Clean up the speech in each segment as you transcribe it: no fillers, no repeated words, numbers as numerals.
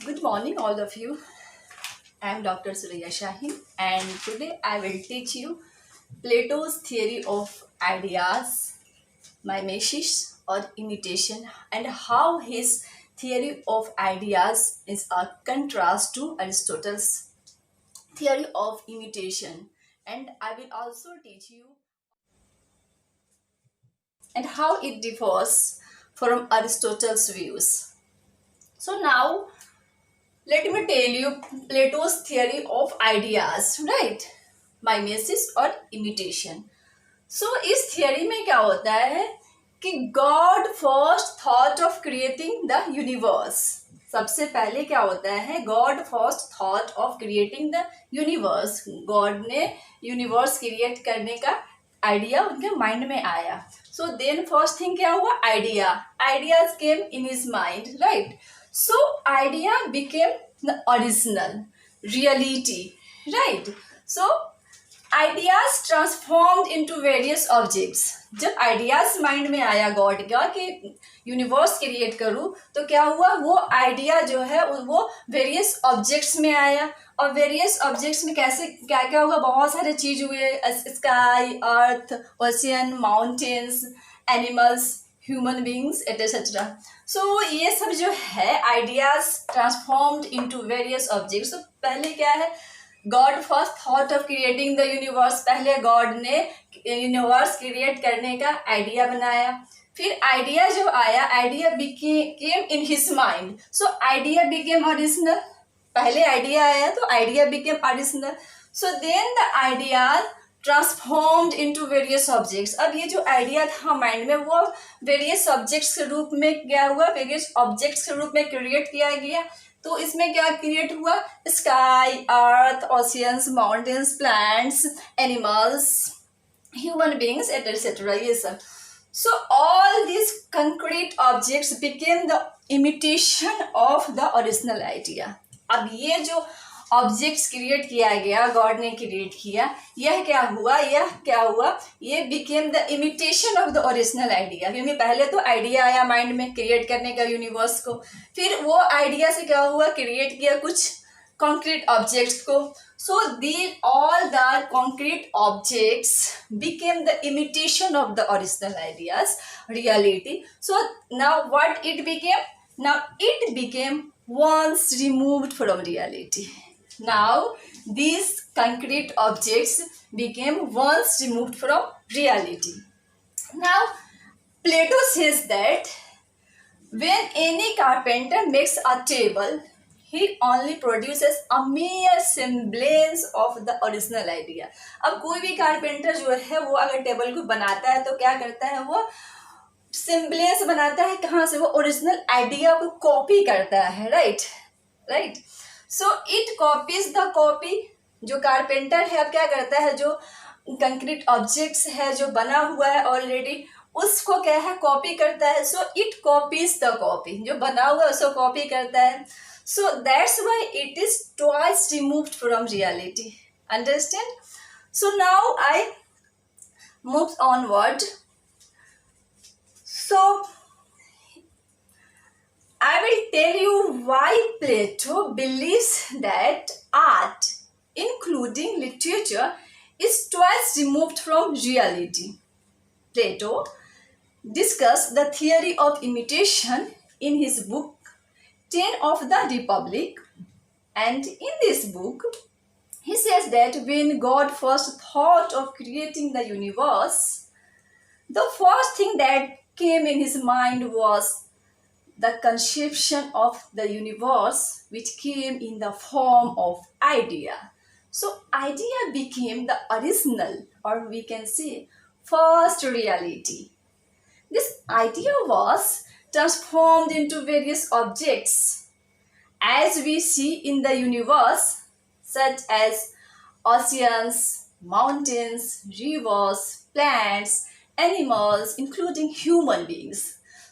Good morning, all of you. I am Dr. Surya Shahin, and today I will teach you Plato's theory of ideas, mimesis or imitation, and how his theory of ideas is a contrast to Aristotle's theory of imitation. And I will also teach you and how it differs from Aristotle's views. So now let me tell you Plato's theory of ideas, right? Mimesis और imitation. So इस theory में क्या होता है कि God first thought of creating the universe. सबसे पहले क्या होता है God first thought of creating the universe. God ने universe create करने का आइडिया उनके माइंड में आया. So then first thing क्या हुआ? Ideas came in his mind, right? So idea became the original reality, right? So ideas transformed into various objects. जब ideas mind में आया गॉड का कि यूनिवर्स क्रिएट करूँ तो क्या हुआ वो आइडिया जो है वो वेरियस ऑब्जेक्ट्स में आया और वेरियस ऑब्जेक्ट्स में कैसे क्या क्या हुआ बहुत सारे चीज हुए sky earth ocean mountains animals human beings etcetera. So ये सब जो है ideas transformed into various objects. तो पहले क्या है God first thought of creating the universe. पहले गॉड ने यूनिवर्स क्रिएट करने का आइडिया बनाया. फिर आइडिया जो आया idea became in his mind. So idea became original. पहले आइडिया आया तो idea became original. So then the idea transformed into various objects. अब ये जो आइडिया था माइंड में वो वेरियस ऑब्जेक्ट्स के रूप में क्या हुआ वेरियस ऑब्जेक्ट्स के रूप में क्रिएट किया गया. तो इसमें क्या क्रिएट हुआ sky earth oceans mountains plants animals human beings etcetera ये सब. So all this concrete objects became the imitation of the original idea. अब ये जो ऑब्जेक्ट्स क्रिएट किया गया गॉड ने क्रिएट किया यह क्या हुआ ये became the imitation of the original idea. क्योंकि पहले तो आइडिया आया माइंड में क्रिएट करने का यूनिवर्स को. फिर वो आइडिया से क्या हुआ क्रिएट किया कुछ कॉन्क्रीट ऑब्जेक्ट्स को. So the all the concrete objects became the imitation of the original ideas reality. So now what it became now it became once removed from reality. Now these concrete objects became once removed from reality. Now Plato says that when any carpenter makes a table he only produces a mere semblance of the original idea. अब कोई भी carpenter जो है वो अगर table को बनाता है तो क्या करता है वो सिम्बलेंस बनाता है. कहाँ से वो ओरिजिनल आइडिया को कॉपी करता है. Right. So it copies the copy. जो कारपेंटर है अब क्या करता है जो कंक्रीट ऑब्जेक्ट्स है जो बना हुआ है ऑलरेडी उसको क्या है कॉपी करता है. So it copies the copy. जो बना हुआ है उसको कॉपी करता है. So that's why it is twice removed from reality. Understand. So now I move onward. So, I will tell you why Plato believes that art, including literature, is twice removed from reality. Plato discussed the theory of imitation in his book 10 of the Republic. And in this book, he says that when God first thought of creating the universe, the first thing that came in his mind was the conception of the universe which came in the form of idea. So idea became the original or we can say first reality. This idea was transformed into various objects as we see in the universe such as oceans, mountains, rivers, plants, animals, including human beings.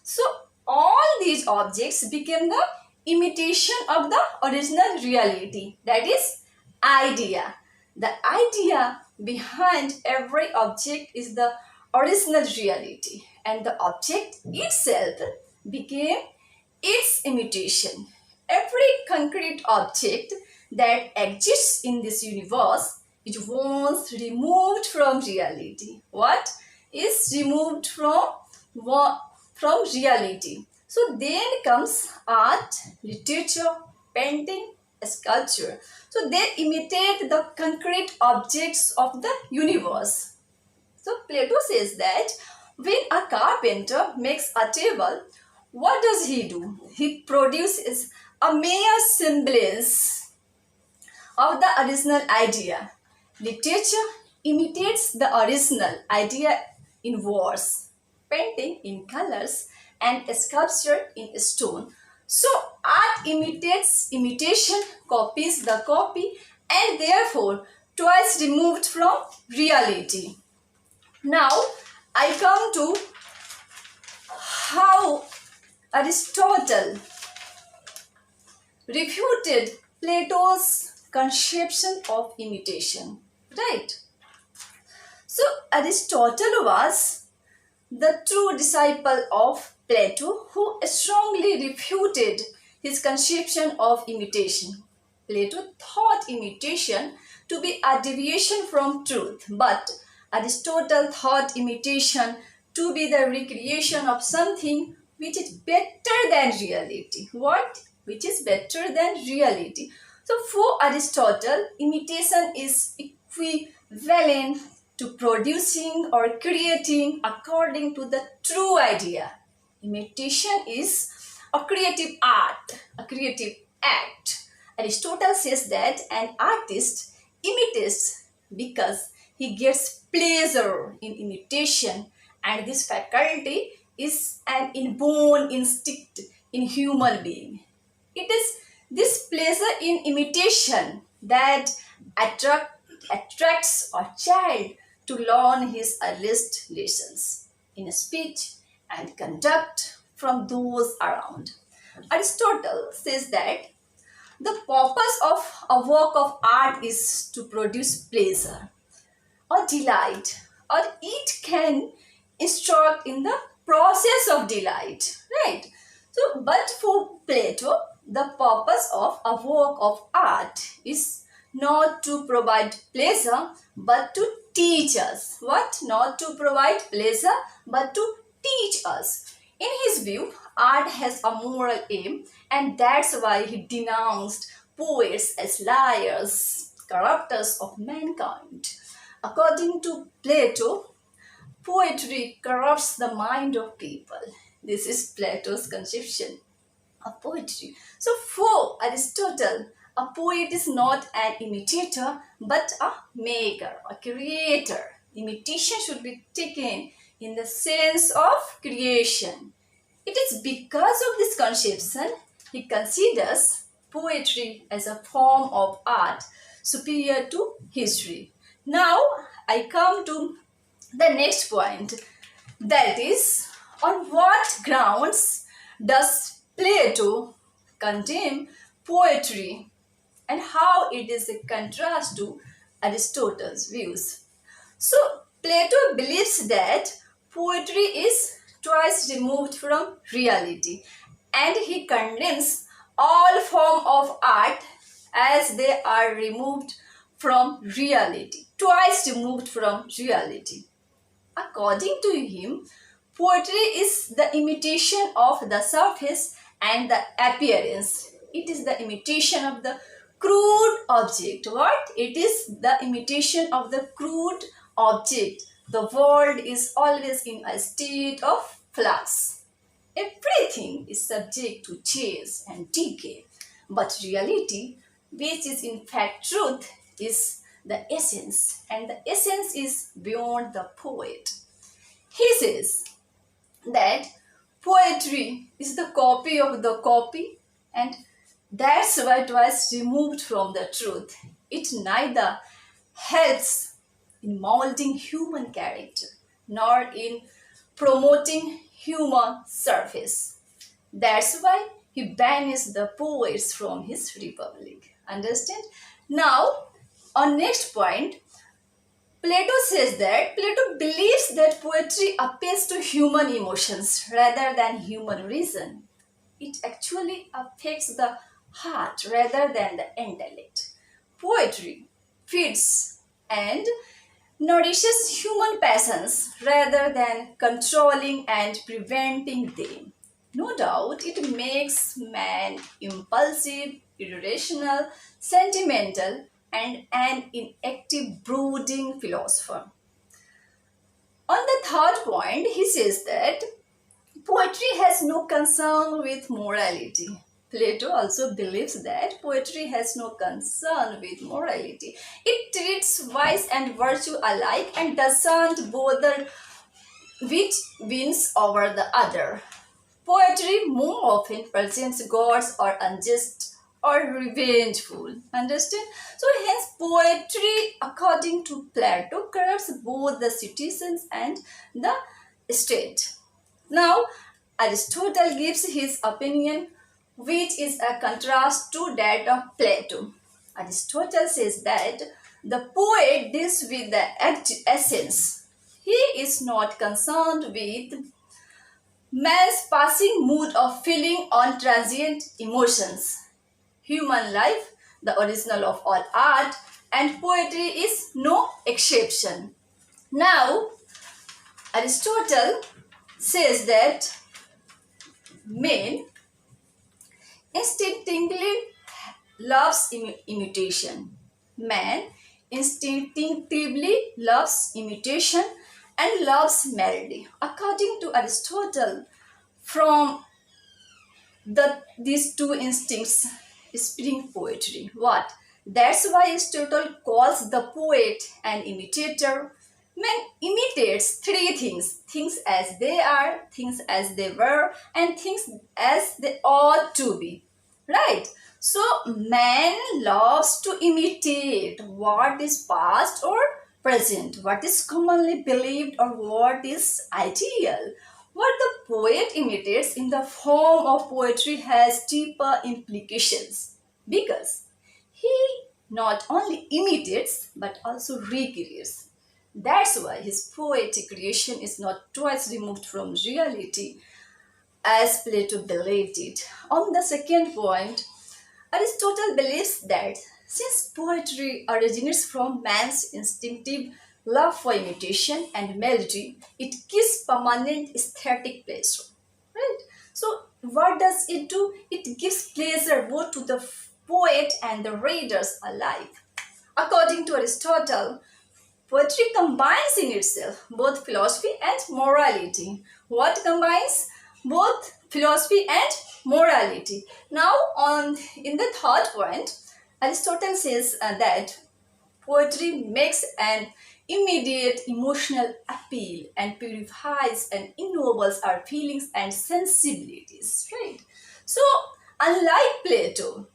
So all these objects became the imitation of the original reality, that is idea. The idea behind every object is the original reality and the object itself became its imitation. Every concrete object that exists in this universe is once removed from reality. What is removed from reality? So then comes art, literature, painting, sculpture. So they imitate the concrete objects of the universe. So Plato says that when a carpenter makes a table, what does he do? He produces a mere semblance of the original idea. Literature imitates the original idea in words, painting in colors, and sculpture in stone. So art imitates imitation, copies the copy, and therefore twice removed from reality. Now I come to how Aristotle refuted Plato's conception of imitation. Right? So Aristotle was the true disciple of Plato who strongly refuted his conception of imitation. Plato thought imitation to be a deviation from truth, but Aristotle thought imitation to be the recreation of something which is better than reality. What? Which is better than reality. So for Aristotle, imitation is equivalent to producing or creating according to the true idea. Imitation is a creative art, a creative act. Aristotle says that an artist imitates because he gets pleasure in imitation, and this faculty is an inborn instinct in human being. It is this pleasure in imitation that attracts a child to learn his earliest lessons in speech and conduct from those around. Aristotle says that the purpose of a work of art is to produce pleasure or delight, or it can instruct in the process of delight, right? So, but for Plato, the purpose of a work of art is not to provide pleasure but to teach us. What? Not to provide pleasure but to teach us. In his view, art has a moral aim, and that's why he denounced poets as liars, corrupters of mankind. According to Plato, poetry corrupts the mind of people. This is Plato's conception of poetry. So, for Aristotle, a poet is not an imitator but a maker, a creator. Imitation should be taken in the sense of creation. It is because of this conception he considers poetry as a form of art superior to history. Now I come to the next point, that is, on what grounds does Plato condemn poetry and how it is a contrast to Aristotle's views. So Plato believes that poetry is twice removed from reality, and he condemns all form of art as they are removed from reality, twice removed from reality. According to him, poetry is the imitation of the surface and the appearance. It is the imitation of the crude object. What? It is the imitation of the crude object. The world is always in a state of flux. Everything is subject to change and decay. But reality, which is in fact truth, is the essence, and the essence is beyond the poet. He says that poetry is the copy of the copy, and that's why it was removed from the truth. It neither helps in molding human character nor in promoting human service. That's why he banished the poets from his republic. Understand? Now, on next point, Plato says that Plato believes that poetry appeals to human emotions rather than human reason. It actually affects the heart rather than the intellect. Poetry feeds and nourishes human passions rather than controlling and preventing them. No doubt, it makes man impulsive, irrational, sentimental, and an inactive, brooding philosopher. On the third point, he says that poetry has no concern with morality. Plato also believes that poetry has no concern with morality. It treats vice and virtue alike and doesn't bother which wins over the other. Poetry more often presents gods or unjust or revengeful. Understand? So hence poetry, according to Plato, corrupts both the citizens and the state. Now, Aristotle gives his opinion, which is a contrast to that of Plato. Aristotle says that the poet deals with the essence. He is not concerned with man's passing mood of feeling on transient emotions. Human life, the original of all art, and poetry is no exception. Now, Aristotle says that man instinctively loves imitation. Man instinctively loves imitation and loves melody. According to Aristotle, from these two instincts spring poetry. What? That's why Aristotle calls the poet an imitator. Man imitates three things: things as they are, things as they were, and things as they ought to be. Right? So, man loves to imitate what is past or present, what is commonly believed, or what is ideal. What the poet imitates in the form of poetry has deeper implications because he not only imitates but also recreates. That's why his poetic creation is not twice removed from reality as Plato believed it. On the second point, Aristotle believes that since poetry originates from man's instinctive love for imitation and melody, it gives permanent aesthetic pleasure. Right? So, what does it do? It gives pleasure both to the poet and the readers alike. According to Aristotle, poetry combines in itself both philosophy and morality. What combines? Both philosophy and morality. Now, on in the third point, Aristotle says that poetry makes an immediate emotional appeal and purifies and ennobles our feelings and sensibilities. Right? So, unlike Plato,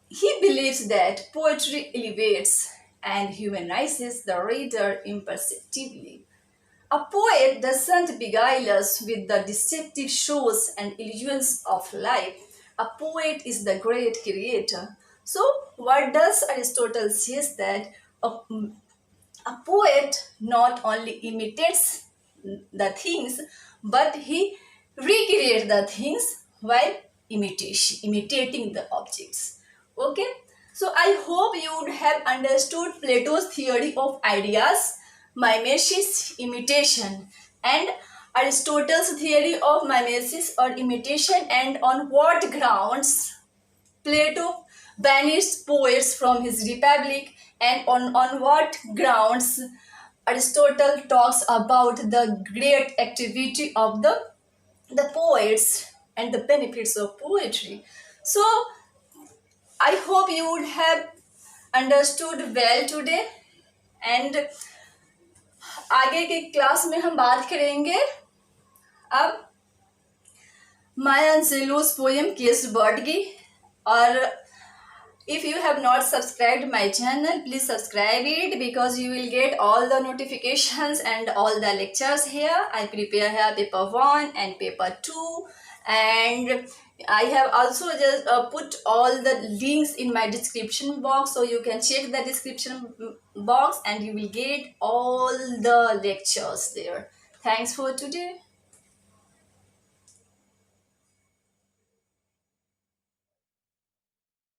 he believes that poetry elevates and humanizes the reader imperceptibly. A poet doesn't beguile us with the deceptive shows and illusions of life. A poet is the great creator. So, what does Aristotle says that a poet not only imitates the things, but he recreates the things while imitating the objects. Okay, so I hope you would have understood Plato's theory of ideas, mimesis, imitation, and Aristotle's theory of mimesis or imitation, and on what grounds Plato banished poets from his Republic, and on what grounds Aristotle talks about the great activity of the poets and the benefits of poetry. So, I hope you would have understood well today, and आगे के class में हम बात करेंगे अब माया एंजेलोस poem case bird की. और if you have not subscribed my channel, please subscribe it because you will get all the notifications and all the lectures here. I prepare here paper 1 and paper 2, and I have also just put all the links in my description box, so you can check the description box and you will get all the lectures there. Thanks for today.